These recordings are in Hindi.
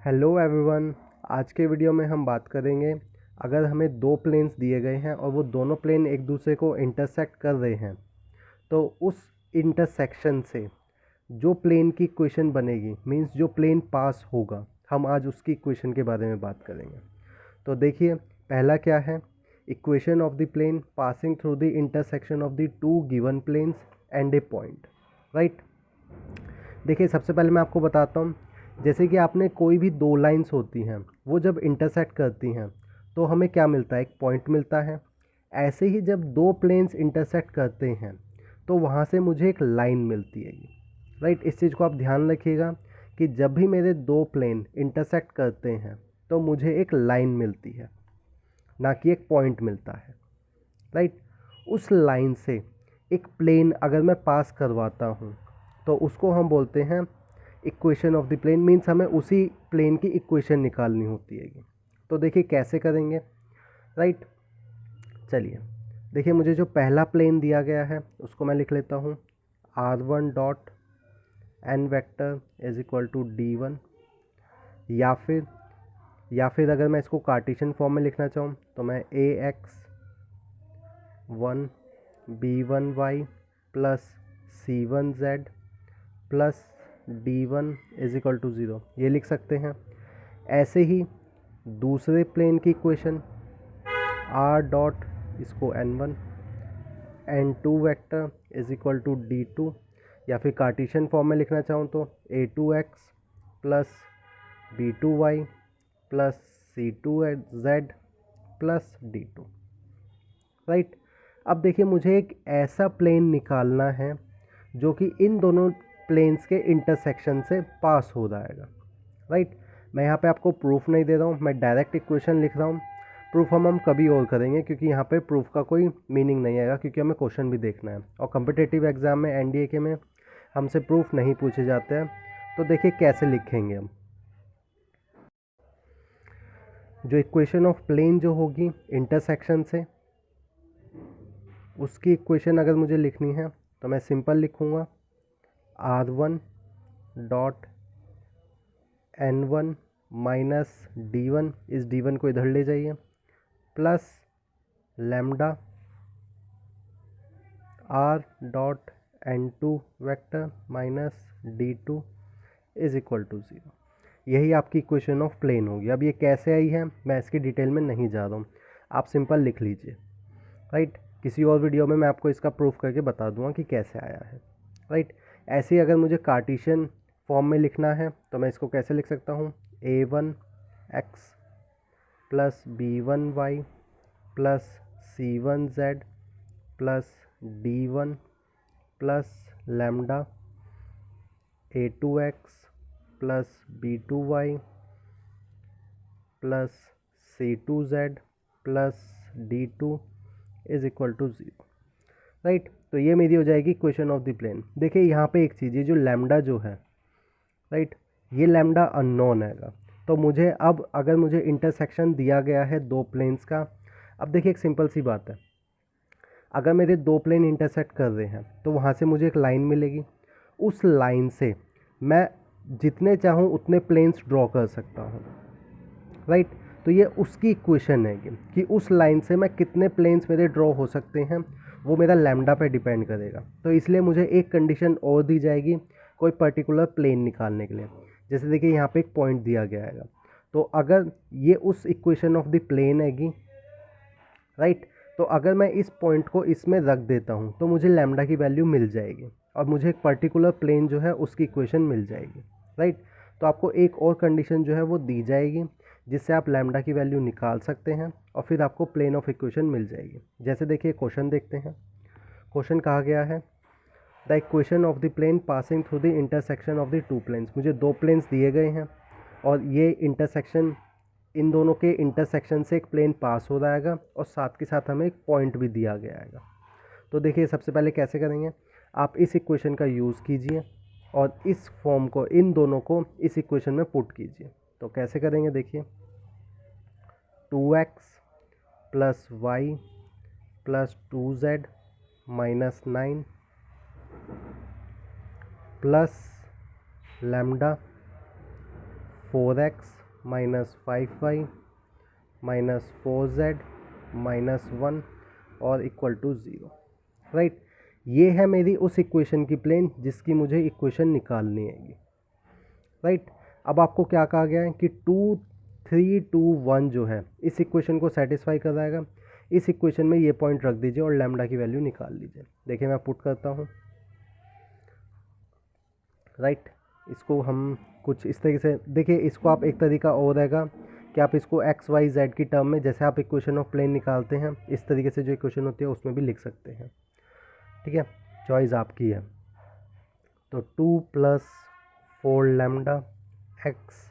Hello everyone. आज के वीडियो में हम बात करेंगे, अगर हमें दो प्लेन्स दिए गए हैं और वो दोनों प्लेन एक दूसरे को इंटरसेक्ट कर रहे हैं तो उस इंटरसेक्शन से जो प्लेन की इक्वेशन बनेगी, मींस जो प्लेन पास होगा, हम आज उसकी इक्वेशन के बारे में बात करेंगे। तो देखिए, पहला क्या है, equation of the plane passing through the intersection of the two given planes and a point, right. देखिए, सबसे पहले मैं आपको बताता हूँ, जैसे कि आपने कोई भी दो लाइंस होती हैं, वो जब इंटरसेक्ट करती हैं तो हमें क्या मिलता है, एक पॉइंट मिलता है। ऐसे ही जब दो प्लेन्स इंटरसेक्ट करते हैं तो वहाँ से मुझे एक लाइन मिलती है, राइट। इस चीज़ को आप ध्यान रखिएगा कि जब भी मेरे दो प्लेन इंटरसेक्ट करते हैं तो मुझे एक लाइन मिलती है, ना कि एक पॉइंट मिलता है, राइट। उस लाइन से एक प्लेन अगर मैं पास करवाता हूँ तो उसको हम बोलते हैं equation of the plane, means हमें उसी प्लेन की इक्वेशन निकालनी होती है। तो देखिए कैसे करेंगे, राइट। चलिए, देखिए, मुझे जो पहला प्लेन दिया गया है उसको मैं लिख लेता हूँ, r1 dot n vector is equal to d1, या फिर अगर मैं इसको कार्टेशियन फॉर्म में लिखना चाहूँ तो मैं ax1 b1y plus c1z plus d1 is equal to 0 ये लिख सकते हैं। ऐसे ही दूसरे प्लेन की इक्वेशन r डॉट, इसको n1 n2 vector is equal to d2, या फिर कार्टेशियन फॉर्म में लिखना चाहूँ तो a2x plus b2y plus c2z plus d2, right. अब देखिए, मुझे एक ऐसा प्लेन निकालना है जो कि इन दोनों प्लेन्स के इंटरसेक्शन से पास हो जाएगा, राइट। मैं यहाँ पे आपको प्रूफ नहीं दे रहा हूँ, मैं डायरेक्ट इक्वेशन लिख रहा हूँ। प्रूफ हम कभी और करेंगे, क्योंकि यहाँ पे प्रूफ का कोई मीनिंग नहीं आएगा, क्योंकि हमें क्वेश्चन भी देखना है और कॉम्पिटिटिव एग्जाम में एनडीए के में हमसे प्रूफ नहीं पूछे जाते हैं। तो देखिए कैसे लिखेंगे हम। जो इक्वेशन ऑफ प्लेन जो होगी इंटरसेक्शन से, उसकी इक्वेशन अगर मुझे लिखनी है तो मैं सिंपल लिखूँगा, r1 dot n1 minus d1, इस d1 को इधर ले जाइए, plus lambda r dot n2 vector minus d2 is equal to 0। यही आपकी इक्वेशन ऑफ प्लेन होगी। अब ये कैसे आई है मैं इसकी डिटेल में नहीं जा रहा हूँ, आप सिंपल लिख लीजिए, राइट। किसी और वीडियो में मैं आपको इसका प्रूफ करके बता दूंगा कि कैसे आया है, राइट। ऐसे ही अगर मुझे कार्टेशियन फॉर्म में लिखना है तो मैं इसको कैसे लिख सकता हूँ, a1x plus b1y plus c1z plus d1 plus lambda a2x plus b2y plus c2z plus d2 is equal to 0, right. तो ये मेरी हो जाएगी इक्वेशन ऑफ द प्लेन। देखिए यहाँ पे एक चीज़, ये जो लैम्डा जो है, राइट, ये लैम्डा अननोन हैगा। तो मुझे अब अगर मुझे इंटरसेक्शन दिया गया है दो प्लेन्स का, अब देखिए एक सिंपल सी बात है, अगर मेरे दो प्लेन इंटरसेक्ट कर रहे हैं तो वहाँ से मुझे एक लाइन मिलेगी। उस लाइन से मैं जितने चाहूँ उतने प्लेन्स ड्रॉ कर सकता हूँ, राइट। तो ये उसकी इक्वेशन है कि उस लाइन से मैं कितने प्लेन्स मेरे ड्रॉ हो सकते हैं, वो मेरा लैम्डा पे डिपेंड करेगा। तो इसलिए मुझे एक कंडीशन और दी जाएगी कोई पर्टिकुलर प्लेन निकालने के लिए। जैसे देखिए यहाँ पे एक पॉइंट दिया गया है, तो अगर ये उस इक्वेशन ऑफ द प्लेन हैगी, राइट, तो अगर मैं इस पॉइंट को इसमें रख देता हूँ तो मुझे लैम्डा की वैल्यू मिल जाएगी और मुझे एक पर्टिकुलर प्लेन जो है उसकी इक्वेशन मिल जाएगी, राइट। तो आपको एक और कंडीशन जो है वो दी जाएगी जिससे आप लैम्डा की वैल्यू निकाल सकते हैं और फिर आपको प्लेन ऑफ इक्वेशन मिल जाएगी। जैसे देखिए क्वेश्चन देखते हैं। क्वेश्चन कहा गया है, the equation of the plane passing through the intersection of the two planes. मुझे दो प्लेन्स दिए गए हैं और ये इंटरसेक्शन, इन दोनों के इंटरसेक्शन से एक प्लेन पास हो जाएगा और साथ के साथ हमें एक पॉइंट भी दिया गया है। तो देखिए सबसे पहले कैसे करेंगे, आप इस इक्वेशन का यूज़ कीजिए और इस फॉर्म को, इन दोनों को इस इक्वेशन में पुट कीजिए। तो कैसे करेंगे, देखिए 2x plus y plus 2z minus 9 plus lambda 4x minus 5y minus 4z minus 1 और इक्वल टू 0, राइट। ये है मेरी उस इक्वेशन की प्लेन जिसकी मुझे इक्वेशन निकालनी है, राइट। अब आपको क्या कहा गया है कि 2 3 2 1 जो है इस इक्वेशन को सेटिस्फाई कराएगा। इस इक्वेशन में ये पॉइंट रख दीजिए और लैम्डा की वैल्यू निकाल लीजिए। देखिए मैं पुट करता हूँ, राइट। इसको हम कुछ इस तरीके से, देखिए इसको आप एक तरीका और रहेगा कि आप इसको एक्स वाई जेड की टर्म में, जैसे आप इक्वेशन ऑफ प्लेन निकालते हैं इस तरीके से जो इक्वेशन होती है उसमें भी लिख सकते हैं, ठीक है। चॉइस आपकी है। तो 2 plus 4 lambda x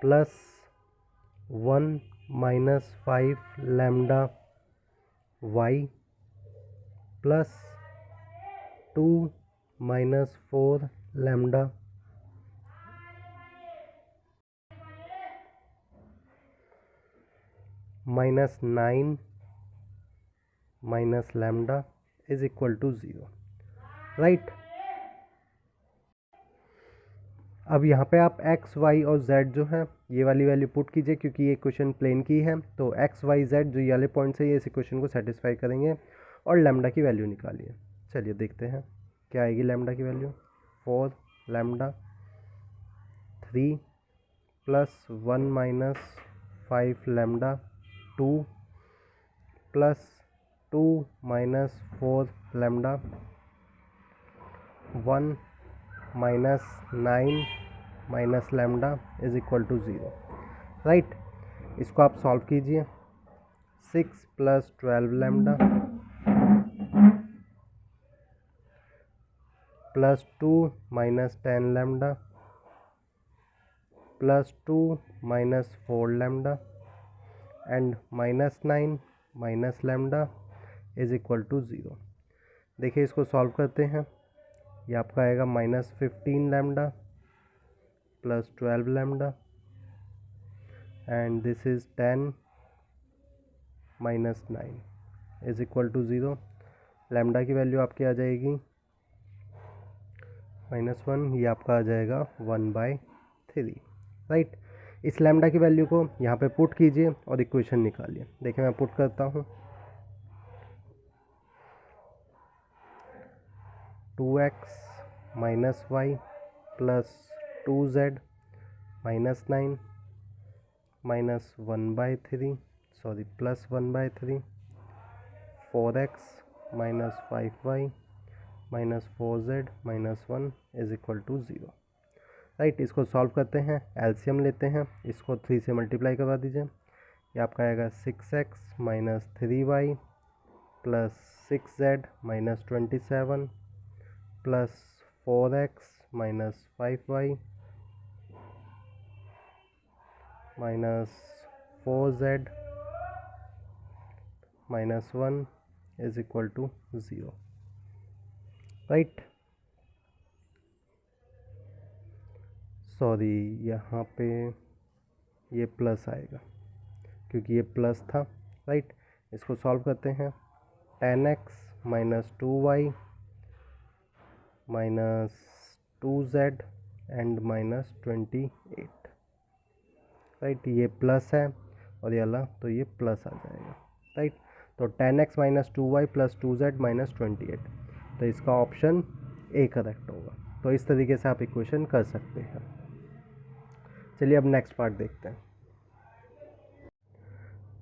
plus 1 minus 5 lambda y plus 2 minus 4 lambda minus 9 minus lambda is equal to 0, right. अब यहाँ पे आप x y और z जो है ये वाली वैल्यू पुट कीजिए, क्योंकि ये क्वेश्चन प्लेन की है। तो x y z जो ये वाले पॉइंट्स है ये इस इक्वेशन को सेटिस्फाई करेंगे और लैम्डा की वैल्यू निकालिए। चलिए देखते हैं क्या आएगी लैम्डा की value. 4 lambda 3 plus 1 minus 5 lambda 2 plus 2 minus 4 lambda 1 minus 9 minus lambda is equal to 0, right. इसको आप सॉल्व कीजिए। 6 plus 12 lambda plus 2 minus 10 lambda plus 2 minus 4 lambda and minus 9 minus lambda is equal to 0। देखिए इसको सॉल्व करते हैं। ये आपका आएगा minus 15 lambda plus 12 lambda and this is 10 minus 9 is equal to 0। Lambda की वैल्यू आपकी आ जाएगी -1, ये आपका आ जाएगा 1/3, राइट। इस लैम्डा की वैल्यू को यहाँ पे पुट कीजिए और इक्वेशन निकालिए। देखिए मैं पुट करता हूँ। 2x minus y plus 2z minus 9 minus 1/3 sorry plus 1/3 4x minus 5y minus 4z minus 1 is equal to 0, right. इसको सॉल्व करते हैं, एलसीएम लेते हैं, इसको 3 से मल्टीप्लाई करवा दीजिए। ये आपका आएगा 6x minus 3y plus 6z minus 27 plus 4x minus 5y minus 4z minus 1 is equal to 0, right. Sorry यहाँ पे ये प्लस आएगा क्योंकि ये प्लस था, राइट। इसको सॉल्व करते हैं। 10x minus 2y minus 2z and minus 28, right. ये प्लस है और ये वाला तो ये प्लस आ जाएगा, राइट। तो 10x minus 2y plus 2z minus 28, तो इसका ऑप्शन ए करेक्ट होगा। तो इस तरीके से आप इक्वेशन कर सकते हैं। चलिए अब नेक्स्ट पार्ट देखते हैं।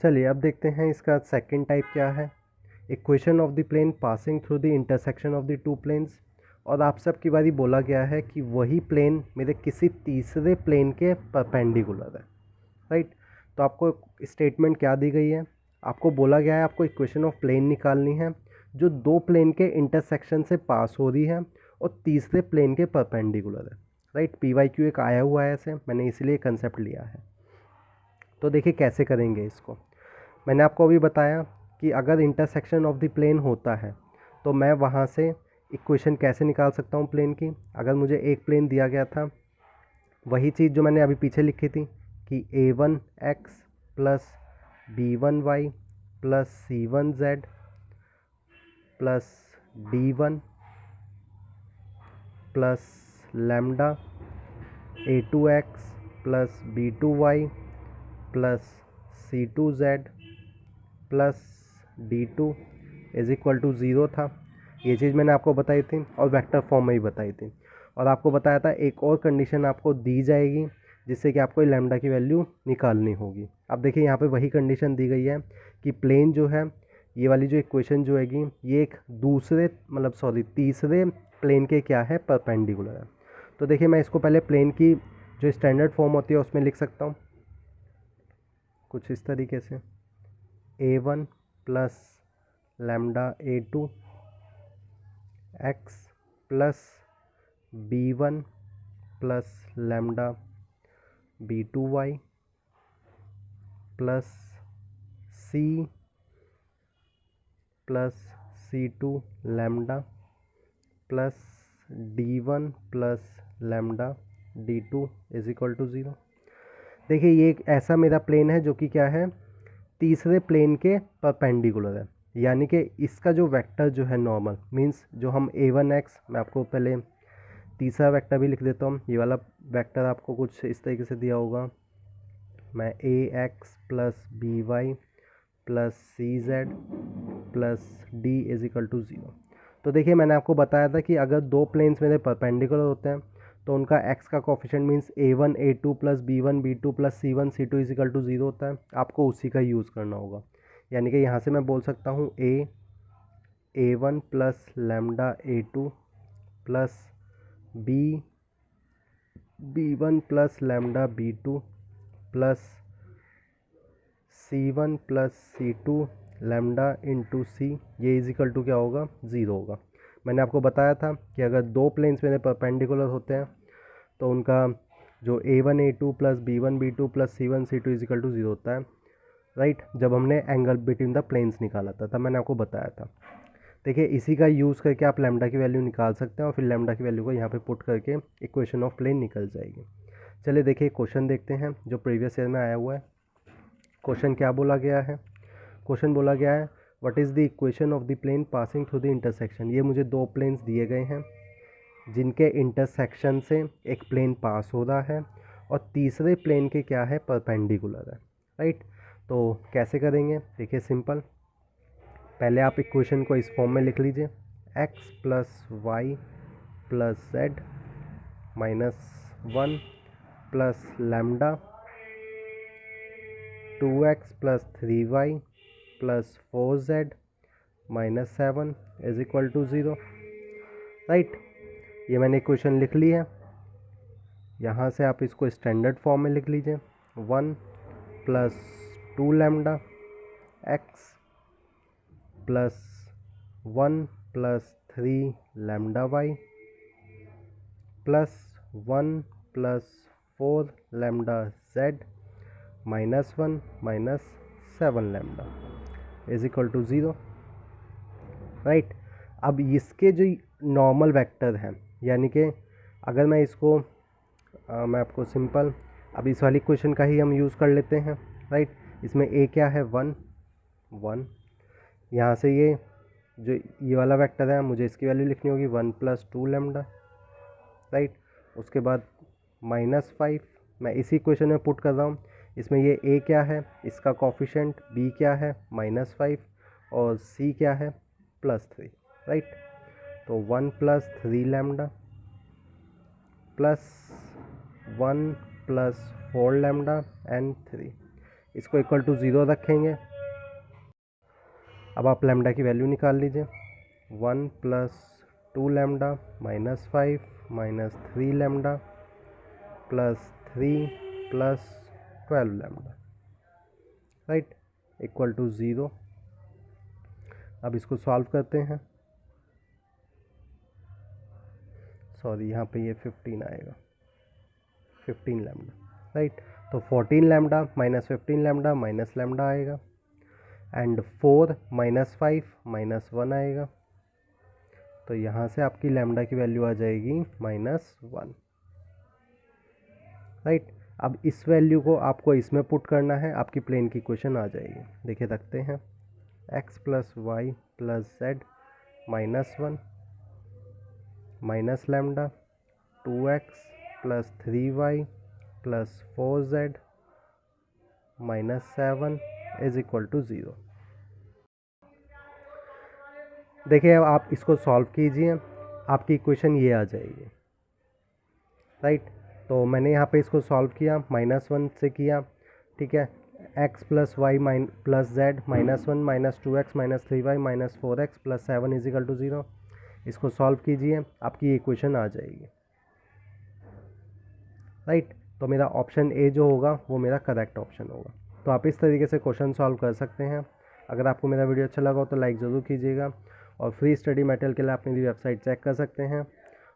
चलिए अब देखते हैं इसका सेकंड टाइप क्या है। Equation of the plane passing through the intersection of the two planes. और आप सब की बारी बोला गया है कि वही प्लेन मेरे किसी तीसरे प्लेन के परपेंडिकुलर है, राइट। तो आपको स्टेटमेंट क्या दी गई है, आपको बोला गया है आपको इक्वेशन ऑफ प्लेन निकालनी है जो दो प्लेन के इंटरसेक्शन से पास हो रही है और तीसरे प्लेन के परपेंडिकुलर है, राइट। PYQ एक आया हुआ है ऐसे, मैंने इसलिए कंसेप्ट लिया है। तो देखिए कैसे करेंगे इसको। मैंने आपको अभी बताया कि अगर इंटरसेक्शन ऑफ द प्लेन होता है तो मैं वहाँ से इक्वेशन कैसे निकाल सकता हूँ प्लेन की। अगर मुझे एक प्लेन दिया गया था, वही चीज़ जो मैंने अभी पीछे लिखी थी कि a1x plus b1y plus c1z plus d1 plus lambda a2x plus b2y plus c2z plus d2 is equal to 0 था। ये चीज़ मैंने आपको बताई थी और वेक्टर फॉर्म में ही बताई थी। और आपको बताया था एक और कंडीशन आपको दी जाएगी जिससे कि आपको लैम्डा की वैल्यू निकालनी होगी। अब देखिए यहाँ पे वही कंडीशन दी गई है कि प्लेन जो है, ये वाली जो इक्वेशन जो हैगी, ये एक दूसरे तीसरे प्लेन के क्या है, परपेंडिकुलर है। तो देखिए मैं इसको पहले प्लेन की जो स्टैंडर्ड फॉर्म होती है उसमें लिख सकता हूँ कुछ इस तरीके से, a1 plus lambda a2 x plus b1 plus lambda b2y plus c plus c2 lambda plus d1 plus lambda d2 is equal to 0। देखिए ये एक ऐसा मेरा प्लेन है जो कि क्या है, तीसरे प्लेन के परपेंडिकुलर है, यानी कि इसका जो वेक्टर जो है नॉर्मल मींस जो हम a1x, मैं आपको पहले तीसरा वेक्टर भी लिख देता हूँ। ये वाला वेक्टर आपको कुछ इस तरीके से दिया होगा, मैं ax plus by plus cz plus d is equal to 0। तो देखिए मैंने आपको बताया था कि अगर दो प्लेन्स मेरे परपेंडिकुलर होते हैं तो उनका x का coefficient means a1 a2 plus b1 b2 plus c1 c2 is equal to 0 होता है। आपको उसी का यूज़ करना होगा, यानी कि यहाँ से मैं बोल सकता हूँ a1 plus lambda a2 plus b1 plus lambda b2 plus c1 plus c2 lambda into C, ये इज इक्वल टू क्या होगा, 0 होगा। मैंने आपको बताया था कि अगर दो प्लेन्स मेरे परपेंडिकुलर होते हैं तो उनका जो a1 a2 plus b1 b2 plus c1 c2 is equal to 0 होता है, राइट। जब हमने एंगल बिटवीन द प्लेन्स निकाला था तब मैंने आपको बताया था। देखिए इसी का यूज़ करके आप लैम्डा की वैल्यू निकाल सकते हैं और फिर लैम्डा की वैल्यू को यहाँ पे पुट करके इक्वेशन ऑफ प्लेन निकल जाएगी। चलिए देखिए क्वेश्चन देखते हैं जो प्रीवियस ईयर में आया हुआ है। क्वेश्चन क्या बोला गया है, क्वेश्चन बोला गया है what is the equation of the plane passing through the intersection. ये मुझे दो प्लेन्स दिए गए हैं जिनके इंटरसेक्शन से एक प्लेन पास हो रहा है और तीसरे प्लेन के क्या है, परपेंडिकुलर है, राइट। तो कैसे करेंगे, देखिए सिंपल, पहले आप इक्वेशन को इस फॉर्म में लिख लीजिए, x plus y plus z minus 1 plus lambda 2x plus 3y plus 4z minus 7 is equal to 0, right. ये मैंने इक्वेशन लिख ली है। यहाँ से आप इसको स्टैंडर्ड फॉर्म में लिख लीजिए, 1 plus 2 lambda x plus 1 plus 3 lambda y plus 1 plus 4 lambda z minus 1 minus 7 lambda is equal to 0, right. अब इसके जो नॉर्मल वेक्टर हैं, यानी कि अगर मैं इसको मैं आपको सिंपल अब इस वाली क्वेश्चन का ही हम यूज़ कर लेते हैं, राइट। इसमें a क्या है, 1 1, यहाँ से ये जो ये वाला वेक्टर है मुझे इसकी वैल्यू लिखनी होगी 1 प्लस 2 लैम्डा, राइट। उसके बाद माइनस 5 मैं इसी क्वेश्चन में पुट कर रहा हूँ। इसमें ये a क्या है, इसका कोफिशिएंट, b क्या है माइनस 5 और c क्या है प्लस 3, राइट। तो 1 plus 3 lambda plus 1 plus 4 lambda and 3, इसको इक्वल टू 0 रखेंगे। अब आप लैम्डा की वैल्यू निकाल लीजिए, 1 plus 2 lambda minus 5 minus 3 lambda plus 3 plus 12 lambda, right, equal to 0। अब इसको सॉल्व करते हैं, सॉरी यहाँ पे ये 15 आएगा, 15 लैम्डा, राइट। तो 14 lambda minus 15 lambda minus lambda आएगा एंड 4 माइनस 5 माइनस 1 आएगा। तो यहाँ से आपकी लैम्डा की वैल्यू आ जाएगी -1, राइट। अब इस वैल्यू को आपको इसमें पुट करना है, आपकी प्लेन की इक्वेशन आ जाएगी। देखिए रखते हैं, x plus y plus z minus 1 minus lambda 2x plus 3y plus 4z minus 7 is equal to 0। देखिए अब आप इसको सॉल्व कीजिए, आपकी इक्वेशन ये आ जाएगी, राइट। तो मैंने यहाँ पे इसको सॉल्व किया, -1 से किया, ठीक है। x plus y plus z -1 -2x -3y -4x plus 7 is equal to 0। इसको सॉल्व कीजिए, आपकी इक्वेशन आ जाएगी, राइट। तो मेरा ऑप्शन ए जो होगा वो मेरा करेक्ट ऑप्शन होगा। तो आप इस तरीके से क्वेश्चन सॉल्व कर सकते हैं। अगर आपको मेरा वीडियो अच्छा लगा हो तो लाइक ज़रूर कीजिएगा, और फ्री स्टडी मटेरियल के लिए आप मेरी वेबसाइट चेक कर सकते हैं,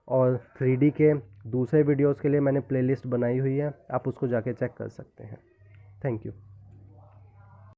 और 3D के दूसरे वीडियोस के लिए मैंने प्लेलिस्ट बनाई हुई है, आप उसको जाके चेक कर सकते हैं। Thank you.